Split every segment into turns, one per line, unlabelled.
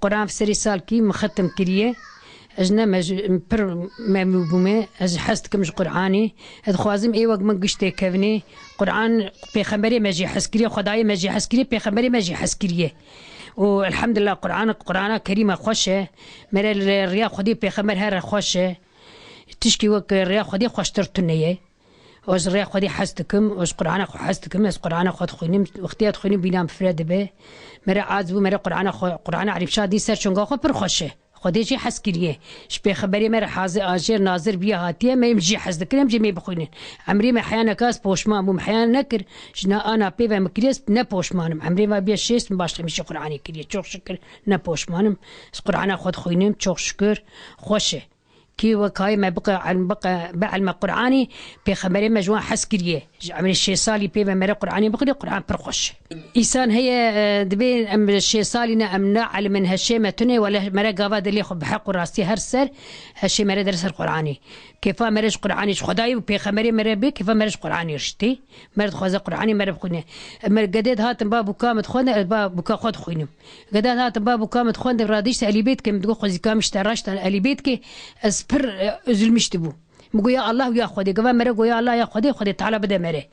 قرآن في سري سال كي مختم كريه أجنا بر مملوبومه أج حست مش قرآني هذا خوازم أي وقت من قشتي كفني قرآن بيخمري ماجي حسكريه خداي ماجي حسكريه بيخمري ماجي حسكريه والحمد لله قرآن كريمة خوشه مر الرياض خدي بيخمر هر خوشه تشكي وقت الرياض خدي خوشترتنيه وش الرياض خدي حستكم وش قرآن خو حستكم وش قرآن خد خوينم واختيار خوينم بينام فرد به مر عازو مر قرآن عرب شادي سر شنقا خو بر خوشه خودی چی حس کریه شپی خبری مر حاضر آجر ناظر بیا هاتیه میم جی حس دکرم جی می بخوینن عمری ما حیان کاس پوشمان بوم حیان نکر جنا أنا بی و مکریس نه پوشمانم عمری ما بیا شیست باش میشه قرآنی کریه چوخ شکر نه پوشمانم قرآن خود خوینم چوخ شکر خوشه كي وكاي ما بقى بعلم قرآني بخبري مجموعة حسكرية عمل الشيء صالي بيبا مرة قرآني بقري قرآن برخش إنسان هي دبين أم الشيء صالي أم على من هالشيء ما تني ولا مرة قابد اللي خب بحق راسي هرسر هالشيء مرة درس القرآني كيف مرج قرآني خداي بخبري مرة بي كيف مرج قرآني رشتي مرة خوازة قرآني مرة بخونه مرة قديد هات باب كامت خونه باب بكا خود خوينم قديد هات باب كامت خونه براديش علي بيتك متقول خوزي كامش تراشت علي بيتك بر أزل مشتبو مقول يا الله ويا خدي قبل مرة قول يا الله يا خدي تعالى بدأ مرة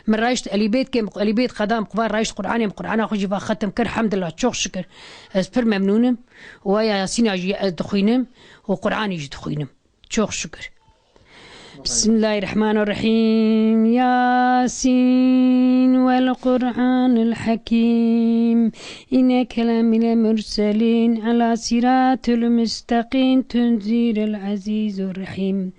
من رايشت ألي بيت كم ألي بيت خدام قبار رايشت قرآني قرآن أخوي ختم كر الحمد لله شوق شكر أسبر ممنونم ويا ياسين أجي دخينم وقرآن يجي دخينم شوق شكر بسم الله الرحمن الرحيم ياسين والقرآن الحكيم إنك لمن المرسلين على صراط المستقيم تنزيل العزيز الرحيم